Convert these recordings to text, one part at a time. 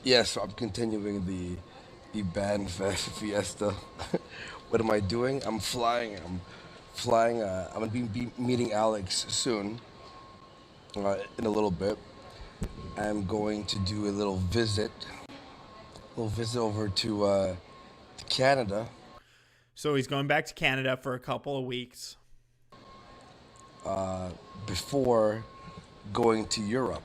Yes, I'm continuing the band fiesta. What am I doing? I'm flying. I'm flying. I'm gonna be meeting Alex soon, in a little bit. I'm going to do a little visit over to Canada So he's going back to Canada for a couple of weeks. before going to Europe.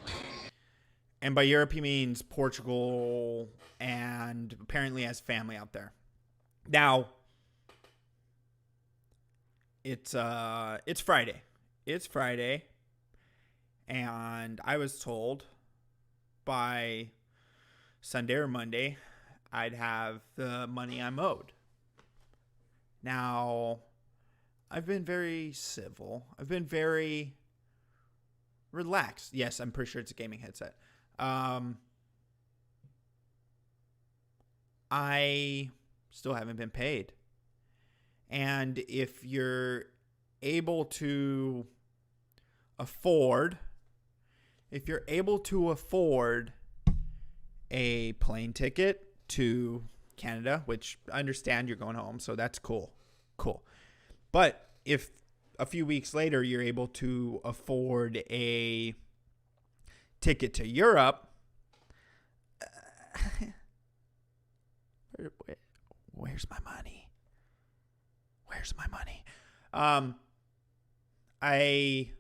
And by Europe, he means Portugal and apparently has family out there. Now, it's Friday. It's Friday. And I was told by Sunday or Monday I'd have the money I'm owed. Now, I've been very civil. I've been very relaxed. Yes, I'm pretty sure it's a gaming headset. Um, I still haven't been paid. And if you're able to afford, if you're able to afford a plane ticket to Canada, which I understand you're going home, so that's cool. Cool. But if a few weeks later you're able to afford a ticket to Europe, where's my money? Where's my money? I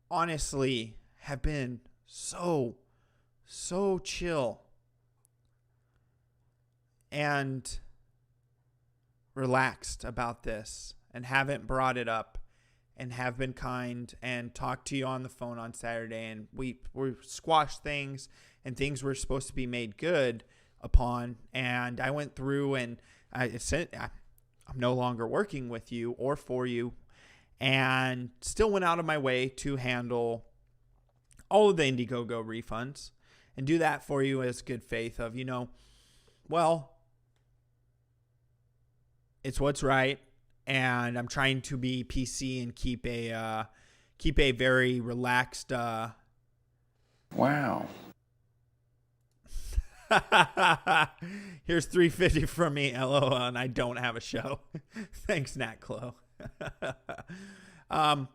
honestly have been so chill and relaxed about this and haven't brought it up and have been kind and talked to you on the phone on Saturday, and we squashed things and things were supposed to be made good upon, and I went through and I said I'm no longer working with you or for you, and still went out of my way to handle all of the Indiegogo refunds and do that for you as good faith of, well, it's what's right, and I'm trying to be PC and keep a very relaxed. Wow. Here's $350 from me, LOL, and I don't have a show. Thanks, Nat Clo. um,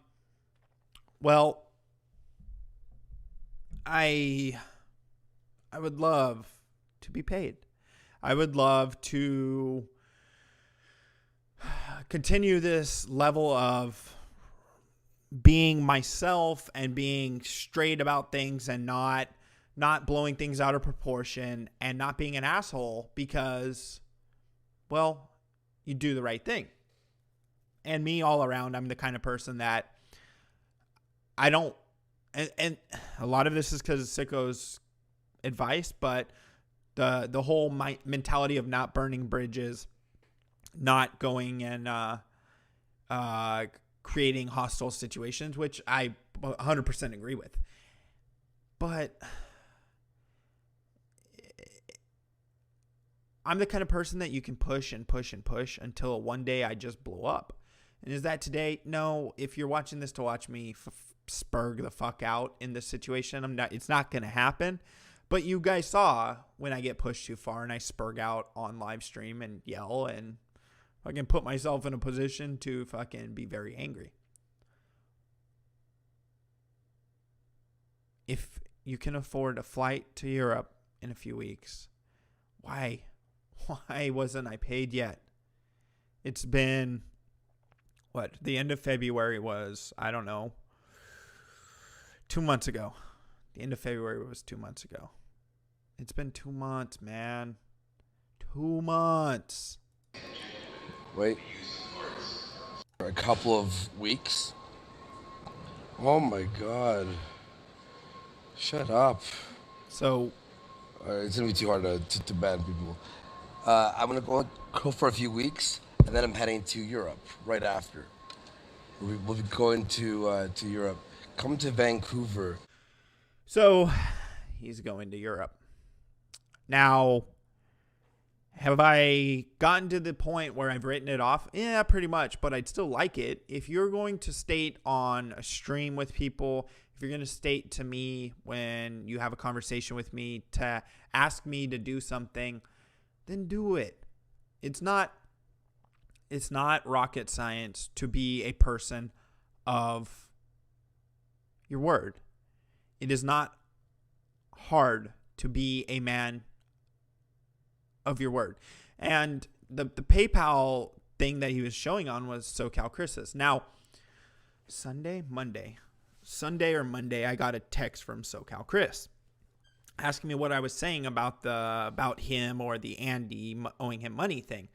well, I would love to be paid. I would love to continue this level of being myself and being straight about things and not blowing things out of proportion and not being an asshole because, well, you do the right thing. And me all around, I'm the kind of person that I don't, and a lot of this is because of Sicko's advice, but the whole mentality of not burning bridges, not going and creating hostile situations, which I 100% agree with. But I'm the kind of person that you can push and push and push until one day I just blow up. And is that today? No. If you're watching this to watch me spurg the fuck out in this situation, it's not going to happen. But you guys saw when I get pushed too far and I spurg out on live stream and yell and fucking put myself in a position to fucking be very angry. If you can afford a flight to Europe in a few weeks, why wasn't I paid yet? It's been, the end of February was, I don't know, 2 months ago. The end of February was 2 months ago. It's been 2 months, man. 2 months. Wait, for a couple of weeks. Oh my god. Shut up. So, It's gonna be too hard to ban people. I'm gonna go for a few weeks, and then I'm heading to Europe right after. We'll be going to Europe. Come to Vancouver. so he's going to Europe. Now, have I gotten to the point where I've written it off? Yeah, pretty much, but I'd still like it. If you're going to state on a stream with people, if you're going to state to me when you have a conversation with me to ask me to do something, then do it. It's not rocket science to be a person of your word. It is not hard to be a man of your word. And the PayPal thing that he was showing on was SoCal Chris's. Now, Sunday or Monday, I got a text from SoCal Chris asking me what I was saying about him or the Andy owing him money thing.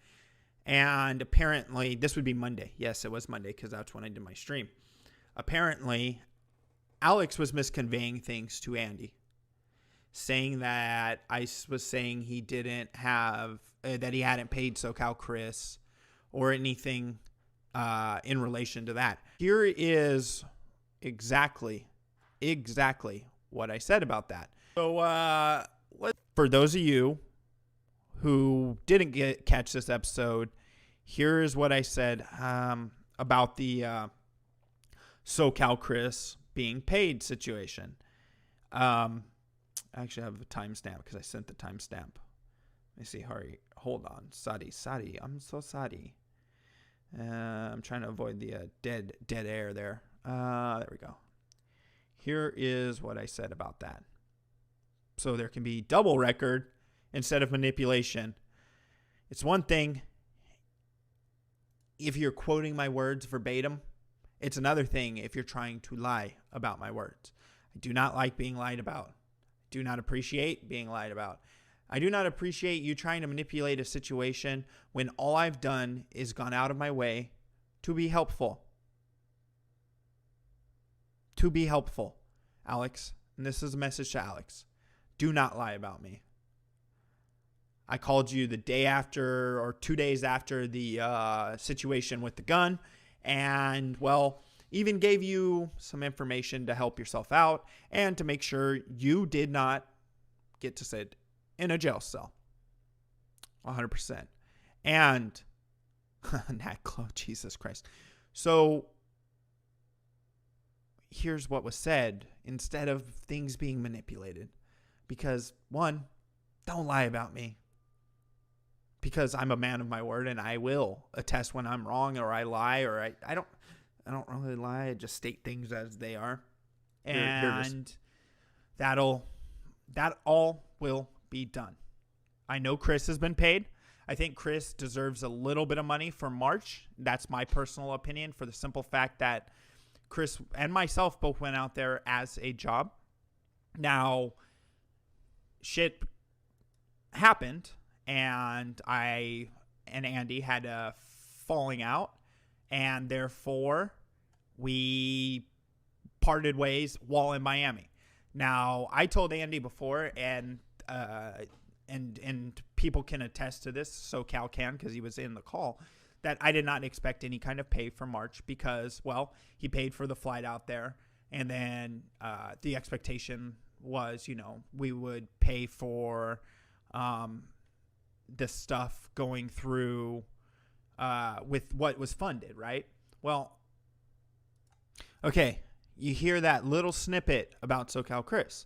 And apparently, this would be Monday. Yes, it was Monday because that's when I did my stream. Apparently, Alex was misconveying things to Andy, saying that I was saying he didn't have, that he hadn't paid SoCal Chris or anything in relation to that. Here is exactly what I said about that. So, for those of you who didn't catch this episode, here's what I said about the SoCal Chris being paid situation. I actually have a timestamp because I sent the timestamp. Let me see. Hurry. Hold on. Sorry. I'm so sorry. I'm trying to avoid the dead air there. There we go. Here is what I said about that. So there can be double record instead of manipulation. It's one thing if you're quoting my words verbatim. It's another thing if you're trying to lie about my words. I do not like being lied about. I do not appreciate being lied about. I do not appreciate you trying to manipulate a situation when all I've done is gone out of my way to be helpful. To be helpful, Alex. And this is a message to Alex. Do not lie about me. I called you the day after or 2 days after the situation with the gun. And, well, even gave you some information to help yourself out and to make sure you did not get to sit in a jail cell. 100%. And, Jesus Christ. So, here's what was said instead of things being manipulated. Because, one, don't lie about me. Because I'm a man of my word and I will attest when I'm wrong or I lie or I don't really lie. I just state things as they are. And that all will be done. I know Chris has been paid. I think Chris deserves a little bit of money for March. That's my personal opinion, for the simple fact that Chris and myself both went out there as a job. Now, shit happened. And I and Andy had a falling out, and therefore we parted ways while in Miami. Now, I told Andy before, and people can attest to this, SoCal can because he was in the call, that I did not expect any kind of pay for March because, well, he paid for the flight out there, and then the expectation was, we would pay for the stuff going through with what was funded, right? Well, okay, you hear that little snippet about SoCal Chris.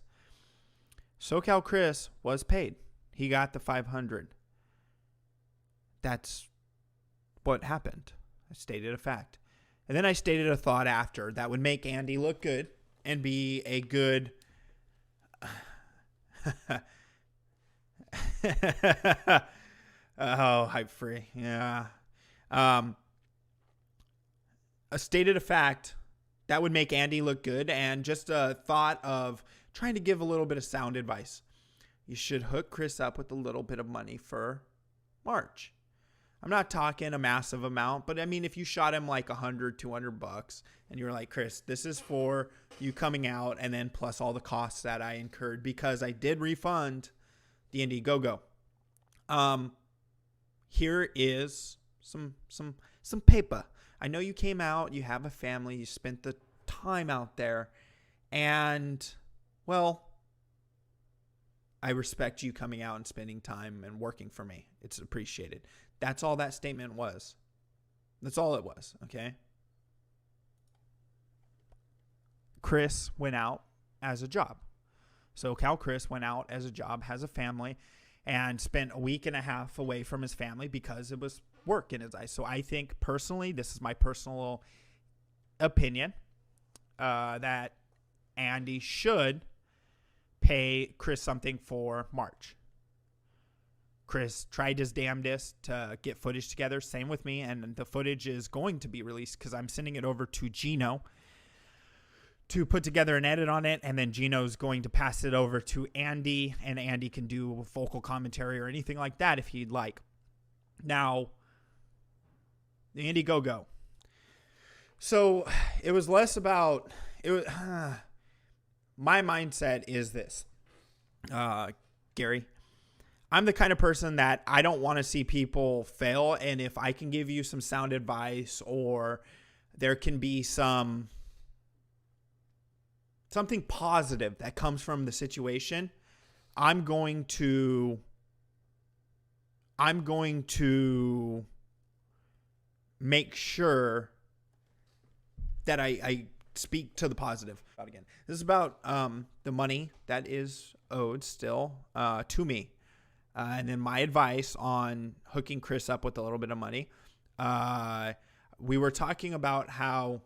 SoCal Chris was paid. He got the $500. That's what happened. I stated a fact. And then I stated a thought after that would make Andy look good and be a good hype free. Yeah. A stated a fact that would make Andy look good, and just a thought of trying to give a little bit of sound advice. You should hook Chris up with a little bit of money for March. I'm not talking a massive amount, but I mean, if you shot him like $100-$200 and you were like, Chris, this is for you coming out and then plus all the costs that I incurred because I did refund the Indiegogo. Here is some paper. I know you came out, you have a family, you spent the time out there, and, well, I respect you coming out and spending time and working for me. It's appreciated. That's all that statement was. That's all it was, okay? Chris went out as a job. SoCal Chris went out as a job, has a family, and spent a week and a half away from his family because it was work in his eyes. So I think personally, this is my personal opinion, that Andy should pay Chris something for March. Chris tried his damnedest to get footage together. Same with me. And the footage is going to be released because I'm sending it over to Gino to put together an edit on it. And then Gino's going to pass it over to Andy. And Andy can do vocal commentary or anything like that if he'd like. Now, the Andy Go-Go. So it was less about... my mindset is this. Gary... I'm the kind of person that I don't want to see people fail. And if I can give you some sound advice, or there can be something positive that comes from the situation, I'm going to make sure that I speak to the positive. Again, this is about the money that is owed still to me. And then my advice on hooking Chris up with a little bit of money. We were talking about how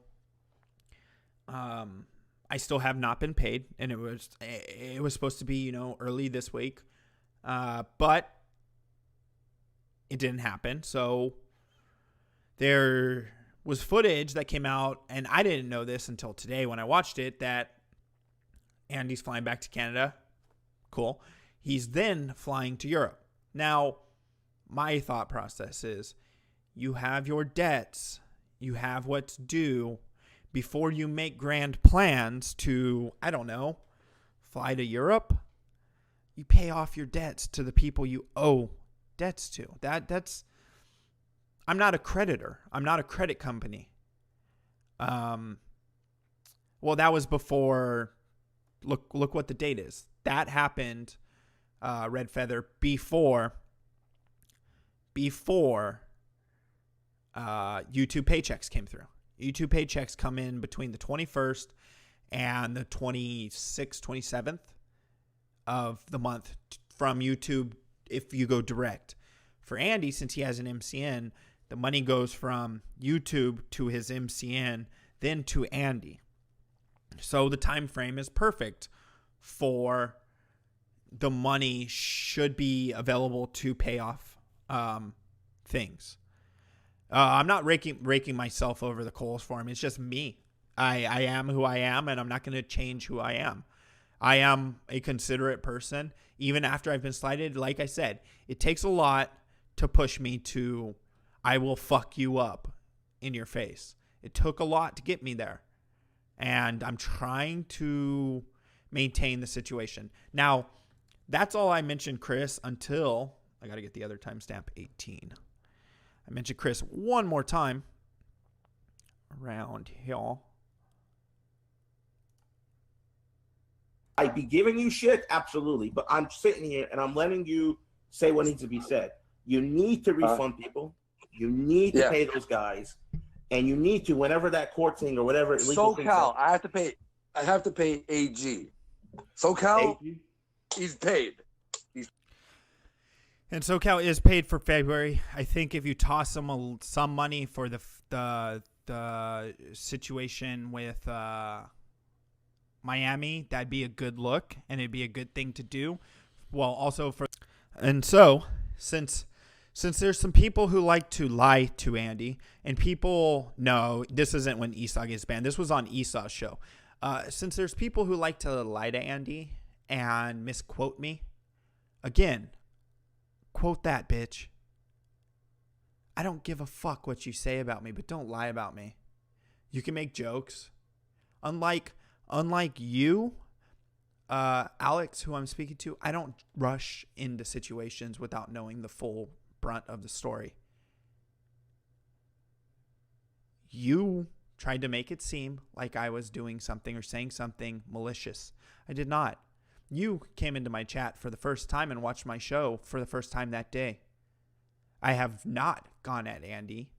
I still have not been paid, and it was supposed to be, early this week, but it didn't happen. So there was footage that came out, and I didn't know this until today when I watched it, that Andy's flying back to Canada. Cool. He's then flying to Europe. Now, my thought process is, you have your debts, you have what's due, before you make grand plans to, I don't know, fly to Europe. You pay off your debts to the people you owe debts to. That's. I'm not a creditor. I'm not a credit company. Well, that was before. Look what the date is. That happened. Red Feather before YouTube paychecks came through. YouTube paychecks come in between the 21st and the 26th, 27th of the month from YouTube if you go direct. For Andy, since he has an MCN, the money goes from YouTube to his MCN, then to Andy. So the time frame is perfect for the money should be available to pay off things. I'm not raking myself over the coals for him. It's just me. I am who I am, and I'm not going to change who I am. I am a considerate person. Even after I've been slighted, like I said, it takes a lot to push me to, I will fuck you up in your face. It took a lot to get me there. And I'm trying to maintain the situation. Now, that's all I mentioned Chris until I got to get the other timestamp 18. I mentioned Chris one more time around here. I'd be giving you shit, absolutely, but I'm sitting here and I'm letting you say what needs to be said. You need to refund people. You need to pay those guys, and you need to, whenever that court thing or whatever. SoCal, I have to pay AG. SoCal. AG? He's paid. And SoCal is paid for February. I think if you toss him some money for the situation with Miami, that'd be a good look, and it'd be a good thing to do. Well, also for, and so since there's some people who like to lie to Andy, and people know this isn't when Esau gets banned. This was on Esau's show. Since there's people who like to lie to Andy and misquote me, again, quote that, bitch. I don't give a fuck what you say about me, but don't lie about me. You can make jokes. Unlike you, Alex, who I'm speaking to, I don't rush into situations without knowing the full brunt of the story. You tried to make it seem like I was doing something or saying something malicious. I did not. You came into my chat for the first time and watched my show for the first time that day. I have not gone at Andy.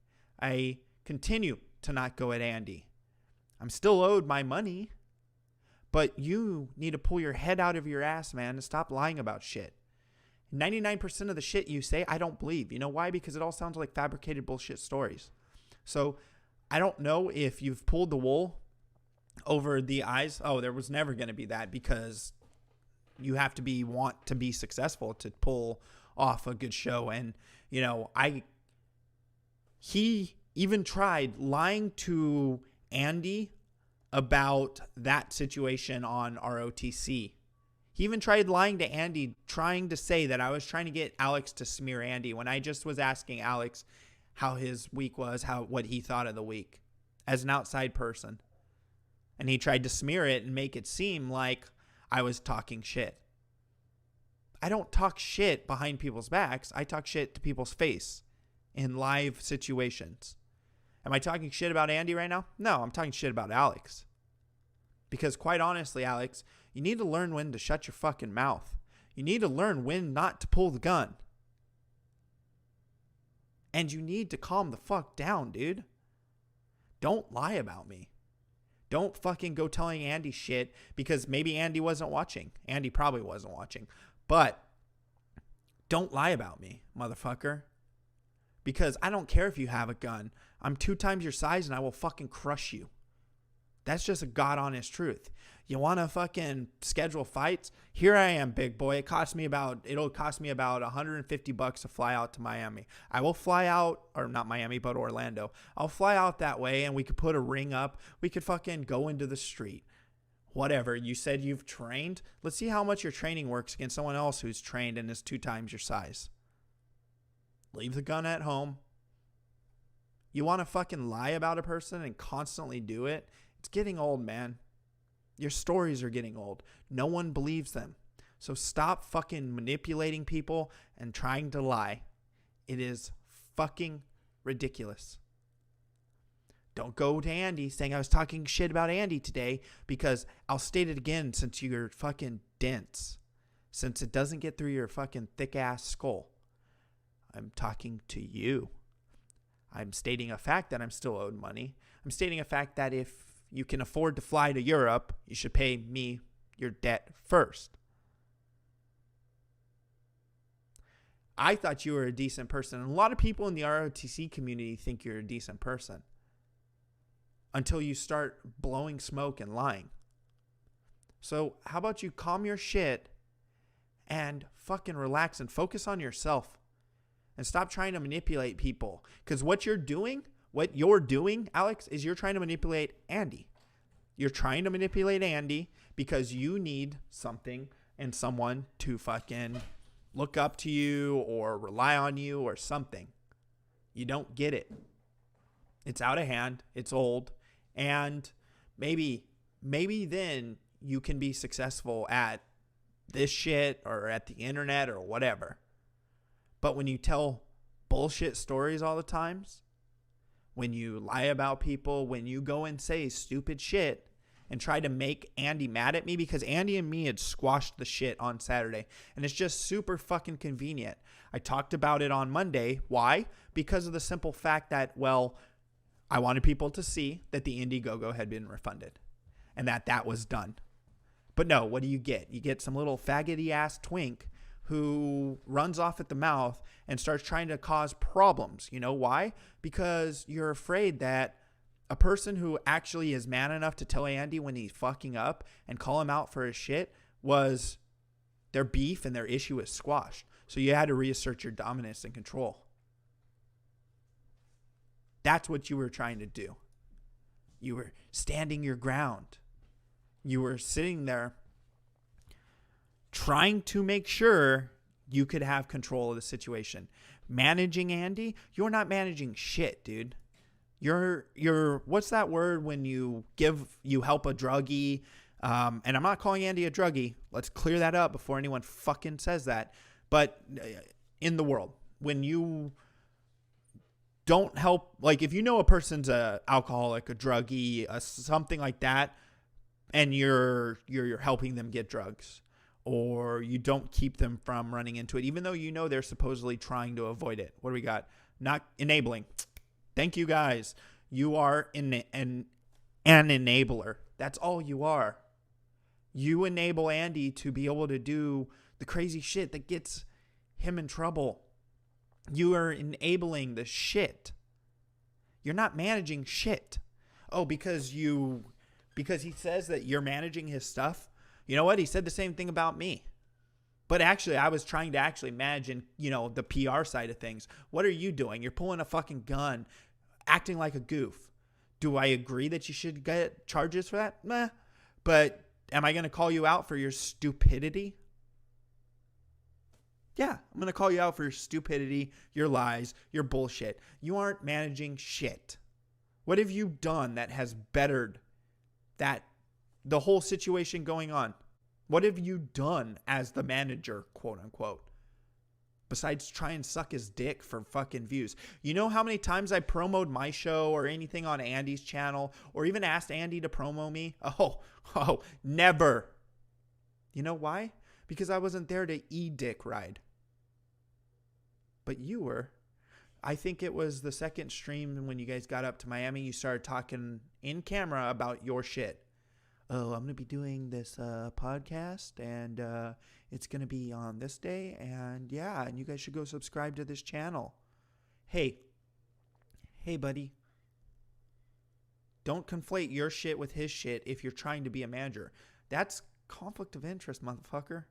I continue to not go at Andy. I'm still owed my money. But you need to pull your head out of your ass, man, and stop lying about shit. 99% of the shit you say, I don't believe. You know why? Because it all sounds like fabricated bullshit stories. So I don't know if you've pulled the wool over the eyes. Oh, there was never going to be that, because you have to want to be successful to pull off a good show. And, you know, he even tried lying to Andy about that situation on ROTC. He even tried lying to Andy, trying to say that I was trying to get Alex to smear Andy, when I just was asking Alex how his week was, what he thought of the week as an outside person. And he tried to smear it and make it seem like I was talking shit. I don't talk shit behind people's backs. I talk shit to people's face in live situations. Am I talking shit about Andy right now? No, I'm talking shit about Alex. Because quite honestly, Alex, you need to learn when to shut your fucking mouth. You need to learn when not to pull the gun. And you need to calm the fuck down, dude. Don't lie about me. Don't fucking go telling Andy shit, because maybe Andy wasn't watching. Andy probably wasn't watching. But don't lie about me, motherfucker. Because I don't care if you have a gun. I'm 2 times your size and I will fucking crush you. That's just a God honest truth. You want to fucking schedule fights? Here I am, big boy. It'll cost me about $150 to fly out to Miami. I will fly out, or not Miami, but Orlando. I'll fly out that way and we could put a ring up. We could fucking go into the street. Whatever. You said you've trained. Let's see how much your training works against someone else who's trained and is 2 times your size. Leave the gun at home. You want to fucking lie about a person and constantly do it? It's getting old, man. Your stories are getting old. No one believes them. So stop fucking manipulating people and trying to lie. It is fucking ridiculous. Don't go to Andy saying I was talking shit about Andy today, because I'll state it again, since you're fucking dense. Since it doesn't get through your fucking thick ass skull. I'm talking to you. I'm stating a fact that I'm still owed money. I'm stating a fact that if you can afford to fly to Europe, you should pay me your debt first. I thought you were a decent person. And a lot of people in the ROTC community think you're a decent person. Until you start blowing smoke and lying. So how about you calm your shit and fucking relax and focus on yourself. And stop trying to manipulate people. Because what you're doing, Alex, is you're trying to manipulate Andy. You're trying to manipulate Andy because you need something and someone to fucking look up to you or rely on you or something. You don't get it. It's out of hand. It's old. And maybe then you can be successful at this shit or at the internet or whatever. But when you tell bullshit stories all the times, when you lie about people, when you go and say stupid shit and try to make Andy mad at me, because Andy and me had squashed the shit on Saturday, and it's just super fucking convenient. I talked about it on Monday. Why? Because of the simple fact that, well, I wanted people to see that the Indiegogo had been refunded and that was done. But no, what do? You get some little faggoty ass twink who runs off at the mouth and starts trying to cause problems. You know why? Because you're afraid that a person who actually is man enough to tell Andy when he's fucking up and call him out for his shit was their beef and their issue is squashed. So you had to reassert your dominance and control. That's what you were trying to do. You were standing your ground. You were sitting there trying to make sure you could have control of the situation. Managing Andy, you're not managing shit, dude. You're what's that word when you help a druggie? And I'm not calling Andy a druggie. Let's clear that up before anyone fucking says that. But in the world, when you don't help, like if you know a person's a alcoholic, a druggie, something like that, and you're helping them get drugs, or you don't keep them from running into it, even though you know they're supposedly trying to avoid it. What do we got? Not enabling. Thank you, guys. You are an enabler. That's all you are. You enable Andy to be able to do the crazy shit that gets him in trouble. You are enabling the shit. You're not managing shit. Oh, because he says that you're managing his stuff. You know what? He said the same thing about me. But actually, I was trying to actually imagine, the PR side of things. What are you doing? You're pulling a fucking gun, acting like a goof. Do I agree that you should get charges for that? Meh. But am I going to call you out for your stupidity? Yeah, I'm going to call you out for your stupidity, your lies, your bullshit. You aren't managing shit. What have you done that has bettered the whole situation going on? What have you done as the manager, quote unquote, besides try and suck his dick for fucking views? You know how many times I promoted my show or anything on Andy's channel or even asked Andy to promo me? Oh, never. You know why? Because I wasn't there to dick ride. But you were. I think it was the second stream when you guys got up to Miami, you started talking in camera about your shit. Oh, I'm going to be doing this podcast, and it's going to be on this day, and yeah, and you guys should go subscribe to this channel. Hey, buddy. Don't conflate your shit with his shit if you're trying to be a manager. That's conflict of interest, motherfucker.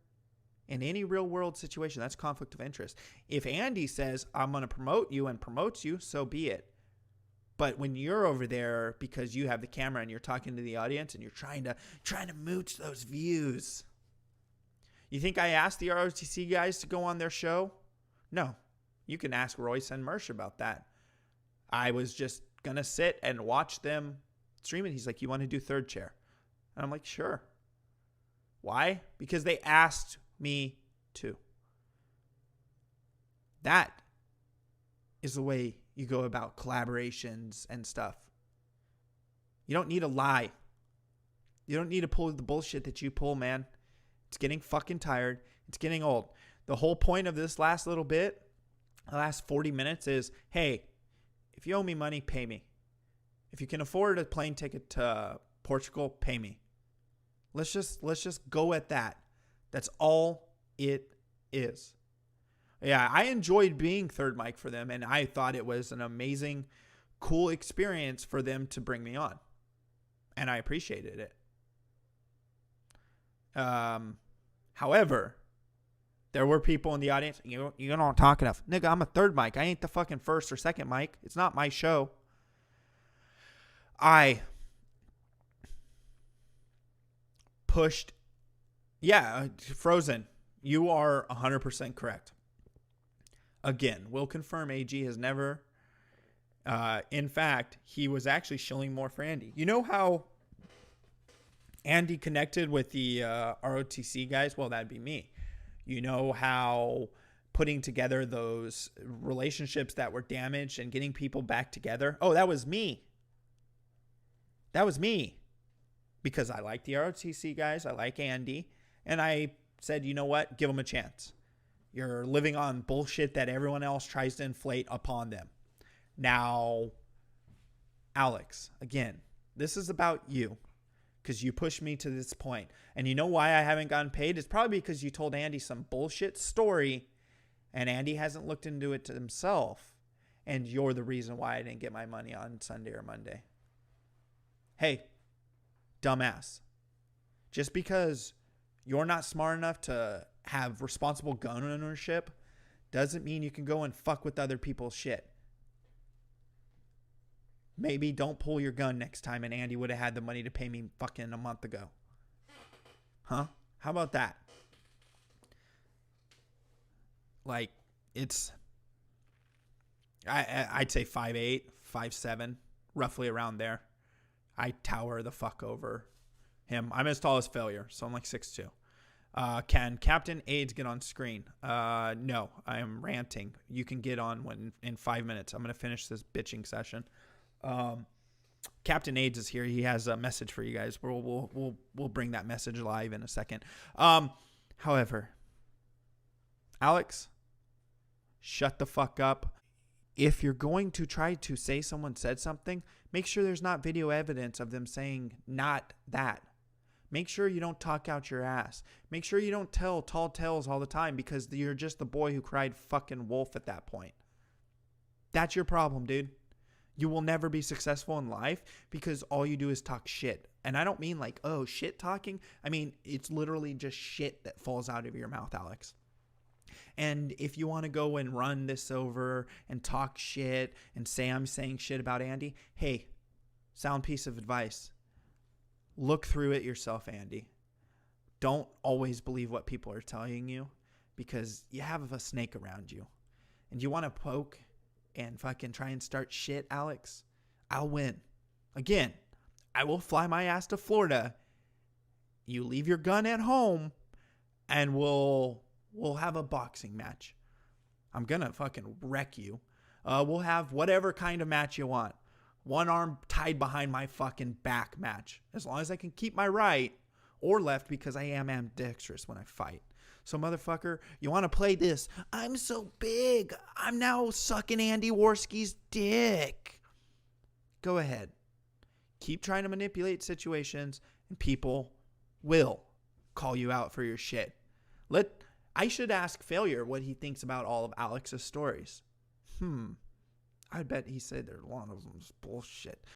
In any real world situation, that's conflict of interest. If Andy says, I'm going to promote you and promotes you, so be it. But when you're over there because you have the camera and you're talking to the audience and you're trying to mooch those views. You think I asked the ROTC guys to go on their show? No. You can ask Royce and Mersh about that. I was just going to sit and watch them stream it. He's like, you want to do third chair? And I'm like, sure. Why? Because they asked me to. That is the way you go about collaborations and stuff. You don't need to lie. You don't need to pull the bullshit that you pull, man. It's getting fucking tired. It's getting old. The whole point of this last little bit, the last 40 minutes is, hey, if you owe me money, pay me. If you can afford a plane ticket to Portugal, pay me. Let's just go at that. That's all it is. Yeah, I enjoyed being third mic for them, and I thought it was an amazing, cool experience for them to bring me on. And I appreciated it. However, there were people in the audience, you don't talk enough. Nigga, I'm a third mic. I ain't the fucking first or second mic. It's not my show. I pushed. Yeah, Frozen. You are 100% correct. Again, we'll confirm AG has never. In fact, he was actually shilling more for Andy. You know how Andy connected with the ROTC guys? Well, that'd be me. You know how putting together those relationships that were damaged and getting people back together? Oh, that was me. That was me. Because I like the ROTC guys. I like Andy. And I said, you know what? Give them a chance. You're living on bullshit that everyone else tries to inflate upon them. Now, Alex, again, this is about you because you pushed me to this point. And you know why I haven't gotten paid? It's probably because you told Andy some bullshit story and Andy hasn't looked into it to himself. And you're the reason why I didn't get my money on Sunday or Monday. Hey, dumbass. Just because you're not smart enough to have responsible gun ownership doesn't mean you can go and fuck with other people's shit. Maybe don't pull your gun next time and Andy would have had the money to pay me fucking a month ago. Huh? How about that? Like, it's... I'd say 5'8", 5'7", roughly around there. I tower the fuck over him. I'm as tall as Failure, so I'm like 6'2". Can Captain AIDS get on screen? No, I am ranting. You can get on in 5 minutes. I'm going to finish this bitching session. Captain AIDS is here. He has a message for you guys. We'll bring that message live in a second. However, Alex, shut the fuck up. If you're going to try to say someone said something, make sure there's not video evidence of them saying not that. Make sure you don't talk out your ass. Make sure you don't tell tall tales all the time because you're just the boy who cried fucking wolf at that point. That's your problem, dude. You will never be successful in life because all you do is talk shit. And I don't mean like, oh, shit talking. I mean, it's literally just shit that falls out of your mouth, Alex. And if you want to go and run this over and talk shit and say I'm saying shit about Andy, hey, sound piece of advice. Look through it yourself, Andy. Don't always believe what people are telling you because you have a snake around you. And you want to poke and fucking try and start shit, Alex, I'll win. Again, I will fly my ass to Florida. You leave your gun at home and we'll have a boxing match. I'm gonna fucking wreck you. We'll have whatever kind of match you want. One arm tied behind my fucking back match. As long as I can keep my right or left because I am ambidextrous when I fight. So motherfucker, you want to play this? I'm so big. I'm now sucking Andy Warski's dick. Go ahead. Keep trying to manipulate situations and people will call you out for your shit. I should ask Failure what he thinks about all of Alex's stories. I bet he said a lot of them's bullshit.